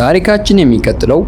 ታሪካችን የሚቀጥለው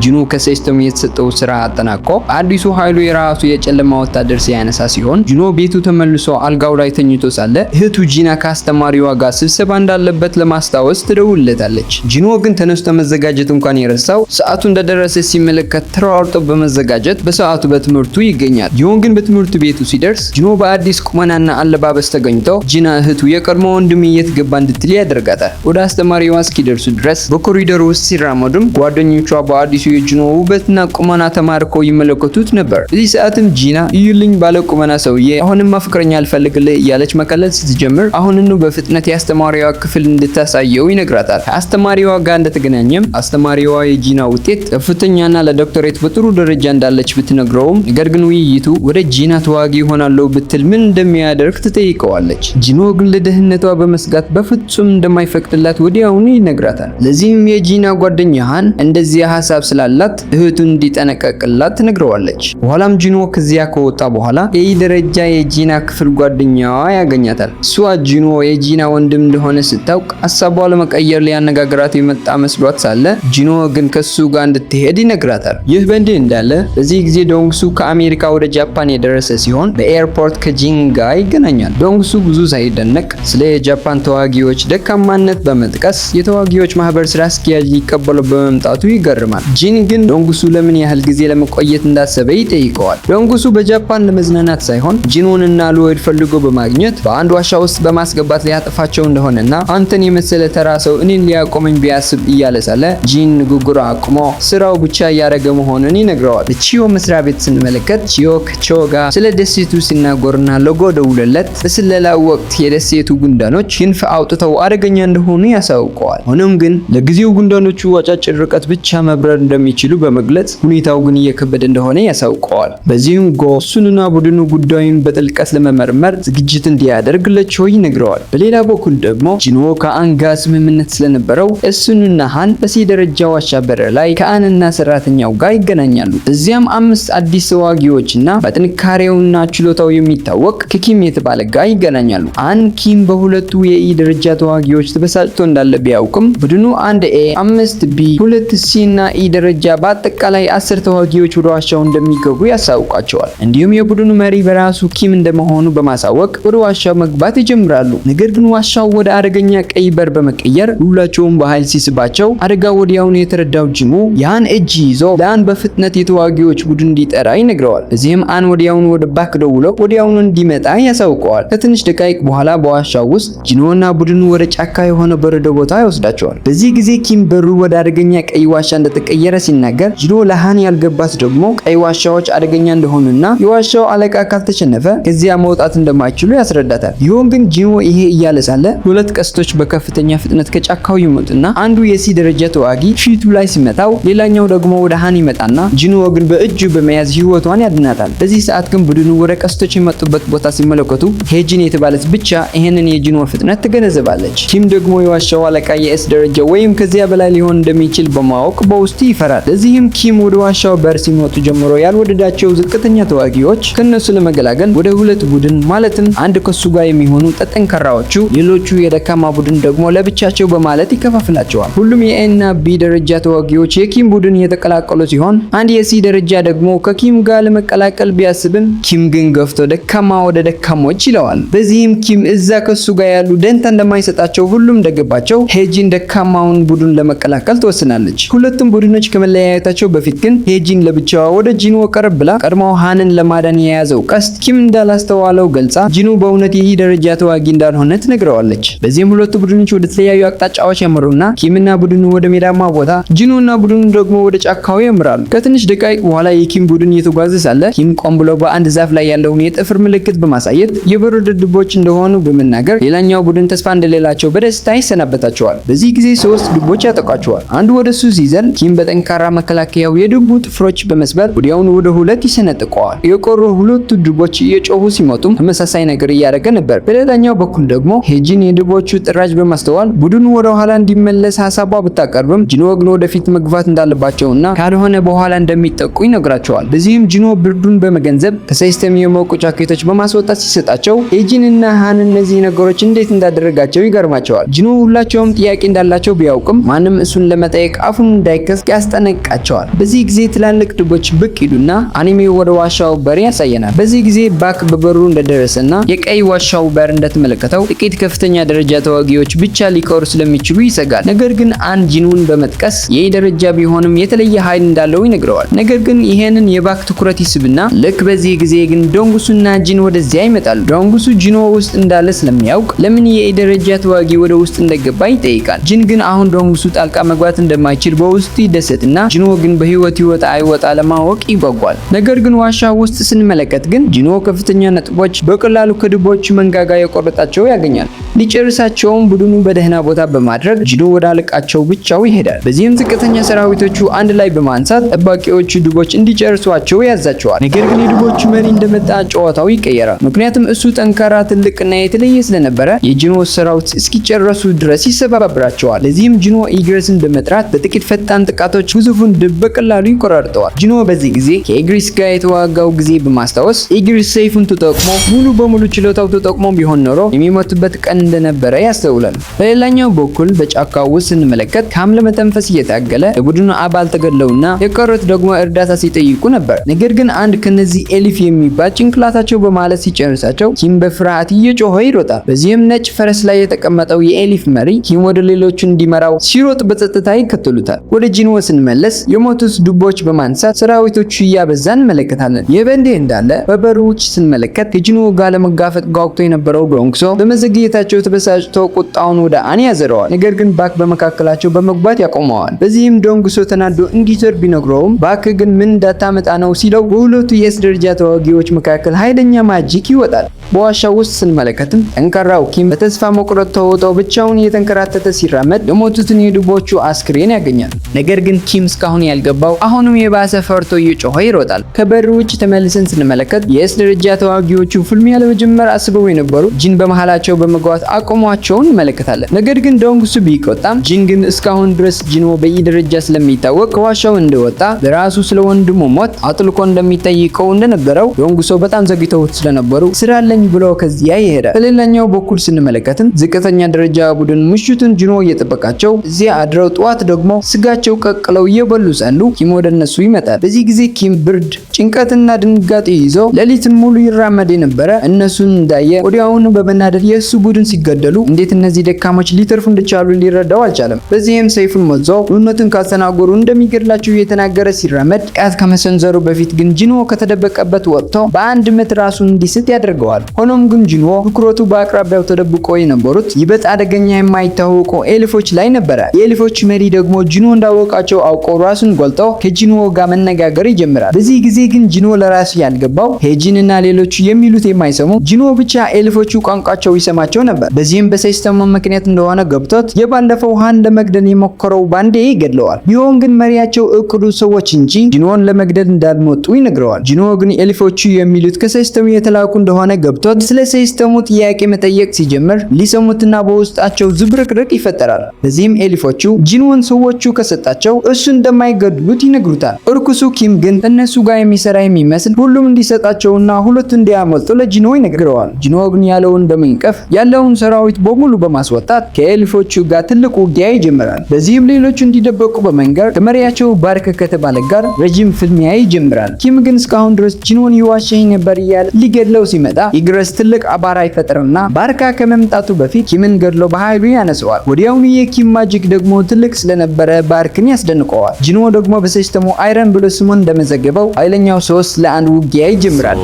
ጂኖ ከሲስተሙ የተሰጠው ስራ አጠናቆ አዲሱ ኃይሉ የራሱ የጨለማ ወታደር ሲያነሳ ሲሆን ጂኖ ቤቱ ተመልሶ አልጋው ላይ ተኝቶ ሳለ እህቱ ጂና ከአስተማሪዋ ጋር ስብሰባ እንዳለበት ለማስታወስ ትደውልለታለች። ጂኖ ግን ተነስቶ መዘጋጀት እንኳን የረሳው ሰዓቱ እንደደረሰ ሲመለከት ተሯርጦ በመዘጋጀት በሰዓቱ በትምህርቱ ይገኛል። ይሁን ግን በትምህርት ቤቱ ሲደርስ ጂኖ በአዲስ ቁመናና አለባበስ ተገኝቶ ጂና እህቱ የቀድሞ ወንድም የትገባ እንድትል ያደርጋታል። ወደ አስተማሪዋ እስኪደርሱ ድረስ በኮሪደሩ ውስጥ ሲራመዱም ጓደኞቿ በአዲሱ የጂኖ ውበትና ቁመና ተማርከው ይመለከቱት ነበር። በዚህ ሰዓትም ጂና እዩልኝ ባለ ቁመና ሰውዬ አሁንም ፍቅረኛ አልፈልግልህ እያለች መቀለል ስትጀምር አሁንኑ በፍጥነት የአስተማሪዋ ክፍል እንድታሳየው ይነግራታል። ከአስተማሪዋ ጋር እንደተገናኘም አስተማሪዋ የጂና ውጤት ከፍተኛና ለዶክተሬት በጥሩ ደረጃ እንዳለች ብትነግረውም ነገር ግን ውይይቱ ወደ ጂና ተዋጊ ሆናለሁ ብትል ምን እንደሚያደርግ ትጠይቀዋለች። ጂኖ ግን ለደህንነቷ በመስጋት በፍጹም እንደማይፈቅድላት ወዲያውኑ ይነግራታል። ለዚህም የጂና ጓደኛ ሃን እንደዚህ ሐሳብ ስላላት እህቱን እንዲጠነቀቅላት ትነግረዋለች። በኋላም ጂኖ ከዚያ ከወጣ በኋላ የኢ ደረጃ የጂና ክፍል ጓደኛዋ ያገኛታል። እሷ ጂኖ የጂና ወንድም እንደሆነ ስታውቅ ሐሳቧ ለመቀየር ሊያነጋግራት የመጣ መስሏት ሳለ ጂኖ ግን ከሱ ጋር እንድትሄድ ይነግራታል። ይህ በእንዲህ እንዳለ በዚህ ጊዜ ዶንግሱ ከአሜሪካ ወደ ጃፓን የደረሰ ሲሆን በኤርፖርት ከጂን ጋር ይገናኛል። ዶንግሱ ብዙ ሳይደነቅ ስለ የጃፓን ተዋጊዎች ደካማነት በመጥቀስ የተዋጊዎች ማህበር ስራ አስኪያጅ ሊቀበለው በመምጣቱ ይገርማል። ጂን ግን ዶንግሱ ለምን ያህል ጊዜ ለመቆየት እንዳሰበ ይጠይቀዋል። ዶንግሱ በጃፓን ለመዝናናት ሳይሆን ጂኖንና ሎይድ ፈልጎ በማግኘት በአንድ ዋሻ ውስጥ በማስገባት ሊያጠፋቸው እንደሆነና አንተን የመሰለ ተራ ሰው እኔን ሊያቆመኝ ቢያስብ እያለ ሳለ ጂን ንግግሩ አቁሞ ስራው ብቻ እያደረገ መሆኑን ይነግረዋል። በቺዮ መስሪያ ቤት ስንመለከት ቺዮ ከቾ ጋር ስለ ደሴቱ ሲናገርና ሎጎ ደውለለት በስለላው ወቅት የደሴቱ ጉንዳኖች ክንፍ አውጥተው አደገኛ እንደሆኑ ያሳውቀዋል። ሆኖም ግን ለጊዜው ጉንዳኖቹ አጫጭር ርቀት ብቻ መብረር እንደሚችሉ በመግለጽ ሁኔታው ግን እየከበደ እንደሆነ ያሳውቀዋል። በዚህም ጎ እሱንና ቡድኑ ጉዳዩን በጥልቀት ለመመርመር ዝግጅት እንዲያደርግ ለቾ ይነግረዋል። በሌላ በኩል ደግሞ ጂኖ ከአን ጋር ስምምነት ስለነበረው እሱንና ሃን በሲ ደረጃ ዋሻ በር ላይ ከአንና ሰራተኛው ጋር ይገናኛሉ። እዚያም 5 አዲስ ተዋጊዎችና በጥንካሬውና ችሎታው የሚታወቅ ከኪም የተባለ ጋር ይገናኛሉ። አን ኪም በሁለቱ የኢ ደረጃ ተዋጊዎች ተበሳጭቶ እንዳለ ቢያውቅም ቡድኑ 1 ኤ 5 ቢ 2 ሲ እና ኢ ደረጃ በአጠቃላይ 10 ተዋጊዎች ወደ ዋሻው እንደሚገቡ ያሳውቃቸዋል። እንዲሁም የቡድኑ መሪ በራሱ ኪም እንደመሆኑ በማሳወቅ ወደ ዋሻው መግባት ይጀምራሉ። ነገር ግን ዋሻው ወደ አደገኛ ቀይ በር በመቀየር ሁላቸውም በኃይል ሲስባቸው አደጋው ወዲያውኑ የተረዳው ጂሙ ያን እጅ ይዞ ለአን በፍጥነት የተዋጊዎች ቡድን እንዲጠራ ይነግረዋል። እዚህም አን ወዲያውኑ ወደ ባክ ደውሎ ወዲያውኑ እንዲመጣ ያሳውቀዋል። ከትንሽ ደቂቃ በኋላ በዋሻው ውስጥ ጂኖና ቡድኑ ወደ ጫካ የሆነ በረዶ ቦታ ይወስዳቸዋል። በዚህ ጊዜ ኪም በሩ ወደ አደገኛ ቀይ ዋሻ እንደተቀየረ ሲናገር ጂኖ ለሃን ያልገባት ደግሞ ቀይ ዋሻዎች አደገኛ እንደሆኑና የዋሻው አለቃ ካልተሸነፈ ከዚያ መውጣት እንደማይችሉ ያስረዳታል። ይሁን ግን ጂኖ ይሄ እያለ ሳለ 2 ቀስቶች በከፍተኛ ፍጥነት ከጫካው ይመጡና አንዱ የሲ ደረጃ ተዋጊ ፊቱ ላይ ሲመታው ሌላኛው ደግሞ ወደ ሃን ይመጣና ጂኖ ግን በእጁ በመያዝ ህይወቷን ያድናታል። በዚህ ሰዓት ግን ቡድኑ ወደ ቀስቶች የመጡበት ቦታ ሲመለከቱ ሄጂን የተባለች ብቻ ይሄንን የጂኖ ፍጥነት ትገነዘባለች። ኪም ደግሞ የዋሻው አለቃ የኤስ ደረጃ ወይም ከዚያ በላይ ሊሆን እንደሚችል በማወቅ በውስጡ ይፈራል። ለዚህም ኪም ወደ ዋሻው በር ሲመጡ ጀምሮ ያልወደዳቸው ዝቅተኛ ተዋጊዎች ከነሱ ለመገላገል ወደ 2 ቡድን ማለትም አንድ ከሱ ጋር የሚሆኑ ጠንካራዎቹ ሌሎቹ የደካማ ቡድን ደግሞ ለብቻቸው በማለት ይከፋፍላቸዋል። ሁሉም የኤ እና ቢ ደረጃ ተዋጊዎች የኪም ቡድን የተቀላቀሉ ሲሆን አንድ የሲ ደረጃ ደግሞ ከኪም ጋር ለመቀላቀል ቢያስብም ኪም ግን ገፍቶ ደካማ ወደ ደካሞች ይለዋል። በዚህም ኪም እዛ ከሱ ጋር ያሉ ደንታ እንደማይሰጣቸው ሁሉም እንደገባቸው ሄጂን ደካማውን ቡድን ለመቀላቀል ትወስናለች። ሁለቱም ቡድኖች ከመለያየታቸው በፊት ግን ሄጂን ለብቻዋ ወደ ጂኖ ቀረብ ብላ ቀድሞው ሃንን ለማዳን የያዘው ቀስት ኪም እንዳላስተዋለው ገልጻ ጂኖ በእውነት የኢ ደረጃ ተዋጊ እንዳልሆነ ትነግረዋለች። በዚህም ሁለቱ ቡድኖች ወደ ተለያዩ አቅጣጫዎች ያመሩና ኪምና ቡድኑ ወደ ሜዳማ ቦታ፣ ጂኖና ቡድኑ ደግሞ ወደ ጫካው ያመራሉ። ከትንሽ ደቂቃ በኋላ የኪም ቡድን እየተጓዘ ሳለ ኪም ቆም ብሎ በአንድ ዛፍ ላይ ያለውን የጥፍር ምልክት በማሳየት የበረዶ ድቦች እንደሆኑ በመናገር ሌላኛው ቡድን ተስፋ እንደሌላቸው በደስታ ይሰናበታቸዋል። በዚህ ጊዜ 3 ድቦች ያጠቋቸዋል። አንዱ ወደ እሱ ሲዘል ኪም ጠንካራ መከላከያው የድቡ ጥፍሮች በመስበር ወዲያውኑ ወደ ሁለት ይሰነጥቀዋል። የቆሩ ሁለቱ ድቦች እየጮሁ ሲሞቱም ተመሳሳይ ነገር እያደረገ ነበር። በሌላኛው በኩል ደግሞ ሄጂን የድቦቹ ጥራጅ በማስተዋል ቡድኑ ወደ ኋላ እንዲመለስ ሀሳቧ ብታቀርብም ጂኖ ግን ወደፊት መግፋት እንዳለባቸውና ካልሆነ በኋላ እንደሚጠቁ ይነግራቸዋል። በዚህም ጂኖ ብርዱን በመገንዘብ ከሲስተም የሞቁ ጃኬቶች በማስወጣት ሲሰጣቸው ሄጂን እና ሃን እነዚህ ነገሮች እንዴት እንዳደረጋቸው ይገርማቸዋል። ጂኖ ሁላቸውም ጥያቄ እንዳላቸው ቢያውቅም ማንም እሱን ለመጠየቅ አፉን እንዳይከስ ያስጠነቅቃቸዋል። በዚህ ጊዜ ትላልቅ ድቦች ብቅ ይሉና አኒሜው ወደ ዋሻው በር ያሳየናል። በዚህ ጊዜ ባክ በበሩ እንደደረሰና የቀይ ዋሻው በር እንደተመለከተው ጥቂት ከፍተኛ ደረጃ ተዋጊዎች ብቻ ሊቀሩ ስለሚችሉ ይሰጋል። ነገር ግን አንድ ጂኑን በመጥቀስ ይህ ደረጃ ቢሆንም የተለየ ኃይል እንዳለው ይነግረዋል። ነገር ግን ይሄንን የባክ ትኩረት ይስብና ልክ በዚህ ጊዜ ግን ዶንጉሱና ጂን ወደዚያ ይመጣሉ። ዶንጉሱ ጂኖ ውስጥ እንዳለ ስለሚያውቅ ለምን የደረጃ ተዋጊ ወደ ውስጥ እንደገባ ይጠይቃል። ጂን ግን አሁን ዶንጉሱ ጣልቃ መግባት እንደማይችል በውስጡ ይደሰትና ጂኖ ግን በህይወት ይወጣ አይወጣ ለማወቅ ይጓጓል። ነገር ግን ዋሻ ውስጥ ስንመለከት ግን ጂኖ ከፍተኛ ነጥቦች በቀላሉ ከድቦች መንጋጋ የቆረጣቸው ያገኛል። ሊጨርሳቸውም ቡድኑ በደህና ቦታ በማድረግ ጂኖ ወደ አለቃቸው ብቻው ይሄዳል። በዚህም ዝቅተኛ ሰራዊቶቹ አንድ ላይ በማንሳት ጠባቂዎቹ ድቦች እንዲጨርሷቸው ያዛቸዋል። ነገር ግን የድቦቹ መሪ እንደመጣ ጨዋታው ይቀየራል። ምክንያቱም እሱ ጠንካራ ትልቅና የተለየ ስለነበረ የጂኖ ሰራዊት እስኪጨረሱ ድረስ ይሰባብራቸዋል። ለዚህም ጂኖ ኢግሪስን በመጥራት በጥቂት ፈጣን ጥቃቶች ግዙፉን ድብ በቀላሉ ይቆራርጠዋል። ጂኖ በዚህ ጊዜ ከኢግሪስ ጋር የተዋጋው ጊዜ በማስታወስ ኢግሪስ ሰይፉን ተጠቅሞ ሙሉ በሙሉ ችሎታው ተጠቅሞ ቢሆን ኖሮ የሚሞትበት ቀን እንደነበረ ያስተውላል። በሌላኛው በኩል በጫካው ውስጥ ስንመለከት ካም ለመተንፈስ እየታገለ የቡድኑ አባል ተገድለውና የቀሩት ደግሞ እርዳታ ሲጠይቁ ነበር። ነገር ግን አንድ ከነዚህ ኤሊፍ የሚባል ጭንቅላታቸው በማለት ሲጨርሳቸው ኪም በፍርሃት እየጮኸ ይሮጣል። በዚህም ነጭ ፈረስ ላይ የተቀመጠው የኤሊፍ መሪ ኪም ወደ ሌሎቹ እንዲመራው ሲሮጥ በጸጥታ ይከተሉታል። ወደ ጂኖ ስንመለስ የሞቱት ድቦች በማንሳት ሰራዊቶቹ እያበዛ እንመለከታለን። ይህ በእንዲህ እንዳለ በበሩ ውጭ ስንመለከት ከጂኖ ጋር ለመጋፈጥ ጓጉቶ የነበረው ዶንግሶ በመዘግየታቸው ተበሳጭቶ ቁጣውን ወደ አን ያዘረዋል። ነገር ግን ባክ በመካከላቸው በመግባት ያቆመዋል። በዚህም ዶንግሶ ተናዶ እንዲተር ቢነግረውም ባክ ግን ምን እንዳታመጣ ነው ሲለው በሁለቱ የኤስ ደረጃ ተዋጊዎች መካከል ኃይለኛ ማጂክ ይወጣል። በዋሻው ውስጥ ስንመለከትም ጠንካራው ኪም በተስፋ መቁረጥ ተውጦ ብቻውን እየተንከራተተ ሲራመድ የሞቱትን የድቦቹ አስክሬን ያገኛል። ነገር ግን ኪም እስካሁን ያልገባው አሁንም የባሰ ፈርቶ እየጮኸ ይሮጣል። ከበር ውጭ ተመልሰን ስንመለከት የኤስ ደረጃ ተዋጊዎቹ ፍልሚያ ለመጀመር አስበው የነበሩ ጂን በመሃላቸው በመግባት አቆሟቸውን እንመለከታለን። ነገር ግን ዶንግሱ ቢቆጣም ጂን ግን እስካሁን ድረስ ጂኖ በኢ ደረጃ ስለሚታወቅ ከዋሻው እንደወጣ በራሱ ስለ ወንድሙ ሞት አጥልቆ እንደሚጠይቀው እንደነገረው ዶንግሶ በጣም ዘግይተውት ስለነበሩ ስራለኝ ብሎ ከዚያ ይሄዳል። በሌላኛው በኩል ስንመለከትም ዝቅተኛ ደረጃ ቡድን ምሽቱን ጂኖ እየጠበቃቸው እዚያ አድረው ጠዋት ደግሞ ስጋቸው ቀቅለው እየበሉ ሳሉ ኪም ወደ እነሱ ይመጣል። በዚህ ጊዜ ኪም ብርድ፣ ጭንቀትና ድንጋጤ ይዞ ሌሊትን ሙሉ ይራመድ የነበረ እነሱን እንዳየ ወዲያውኑ በመናደድ የእሱ ቡድን ሲገደሉ እንዴት እነዚህ ደካሞች ሊተርፉ እንደቻሉ ሊረዳው አልቻለም። በዚህም ሰይፉን መዞ እውነቱን ካልተናገሩ እንደሚገድላቸው እየተናገረ ሲራመድ ጥቃት ከመሰንዘሩ በፊት ግን ጂኖ ከተደበቀበት ወጥቶ በአንድ ምት ራሱን እንዲስት ያደርገዋል። ሆኖም ግን ጂኖ ትኩረቱ በአቅራቢያው ተደብቆ የነበሩት ይበልጥ አደገኛ የማይታወቁ ኤሊፎች ላይ ነበረ። የኤሊፎች መሪ ደግሞ ጂኖ እንዳወቃቸው አውቆ ራሱን ጎልጦ ከጂኖ ጋር መነጋገር ይጀምራል። በዚህ ጊዜ ግን ጂኖ ለራሱ ያልገባው ሄጂን እና ሌሎቹ የሚሉት የማይሰሙ ጂኖ ብቻ ኤሊፎቹ ቋንቋቸው ይሰማቸው ነበር። በዚህም በሲስተሙ ምክንያት እንደሆነ ገብቶት የባለፈው ሃን ለመግደል የሞከረው ባንዴ ይገድለዋል። ቢሆን ግን መሪያቸው እቅዱ ሰዎች እንጂ ጂኖን ለመግደል እንዳልመጡ ይነግረዋል። ጂኖ ግን ኤሊፎቹ የሚሉት ከሲስተሙ የተላኩ እንደሆነ ገብቶት ስለ ሲስተሙ ጥያቄ መጠየቅ ሲጀምር ሊሰሙትና በውስጣቸው ዝብርቅርቅ ይፈጠራል። በዚህም ኤሊፎቹ ጂኖን ሰዎቹ ከሰጣቸው እሱ እንደማይገድሉት ይነግሩታል። እርኩሱ ኪም ግን እነሱ ጋር የሚሰራ የሚመስል ሁሉም እንዲሰጣቸውና ሁለቱ እንዲያመልጡ ለጂኖ ይነግረዋል። ጂኖ ግን ያለውን በመንቀፍ ያለውን ሰራዊት በሙሉ በማስወጣት ከኤሊፎቹ ጋር ትልቅ ውጊያ ይጀምራል። በዚህም ሌሎቹ እንዲደበቁ በመንገር ከመሪያቸው ባርክ ከተባለ ጋር ረጅም ፍልሚያ ይጀምራል። ኪም ግን እስካሁን ድረስ ጂኖን ይዋሸኝ ነበር እያለ ሊገድለው ሲመጣ ኢግረስ ትልቅ አባራ ይፈጥርና ባርካ ከመምጣቱ በፊት ኪምን ገድሎ በኃይሉ ያነሰዋል። ወዲያውኑ የኪም ማጂክ ደግሞ ትልቅ ስለነበረ ባርክን ያስደንቀዋል። ጂኖ ደግሞ በሲስተሙ አይረን ብሎ ስሙን እንደመዘገበው ኃይለኛው 3-1 ውጊያ ይጀምራል።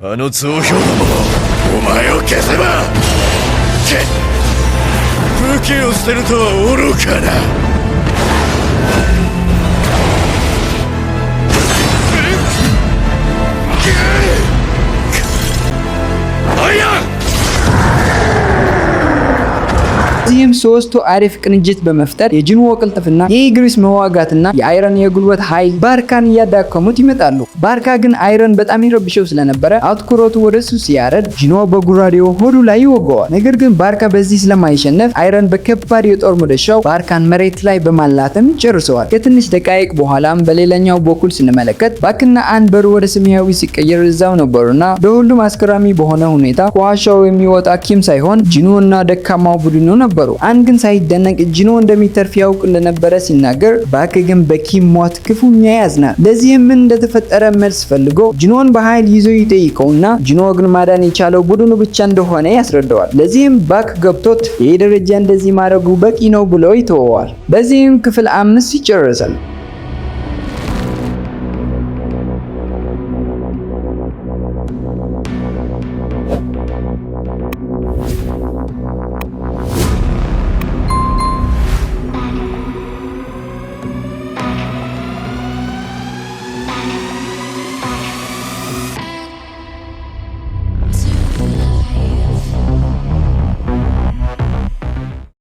あの増票どもお前を消せば武器を捨てるとは愚かな。እዚህም ሶስቱ አሪፍ ቅንጅት በመፍጠር የጂንዎ ቅልጥፍና፣ የኢግሪስ መዋጋትና የአይረን የጉልበት ኃይል ባርካን እያዳከሙት ይመጣሉ። ባርካ ግን አይረን በጣም ይረብሸው ስለነበረ አትኩሮቱ ወደሱ ሲያረድ ጂንዎ በጉራዴው ሆዱ ላይ ይወገዋል። ነገር ግን ባርካ በዚህ ስለማይሸነፍ አይረን በከባድ የጦር መደሻው ባርካን መሬት ላይ በማላተም ይጨርሰዋል። ከትንሽ ደቂቃ በኋላም በሌላኛው በኩል ስንመለከት ባክና አንበር ወደ ሰማያዊ ሲቀየር እዛው ነበሩና በሁሉም አስገራሚ በሆነ ሁኔታ ከዋሻው የሚወጣ ኪም ሳይሆን ጂንዎና ደካማው ቡድኑ ነበሩ። አንድ ግን ሳይደነቅ ጂንዎ እንደሚተርፍ ያውቅ እንደነበረ ሲናገር ባክ ግን በኪም ሞት ክፉኛ ያዝናል። ለዚህም ምን እንደተፈጠረ መልስ ፈልጎ ጂንዎን በኃይል ይዞ ይጠይቀውና ጂንዎ ግን ማዳን የቻለው ቡድኑ ብቻ እንደሆነ ያስረዳዋል። ለዚህም ባክ ገብቶት ይህ ደረጃ እንደዚህ ማድረጉ በቂ ነው ብሎ ይተወዋል። በዚህም ክፍል 5 ይጨርሳል።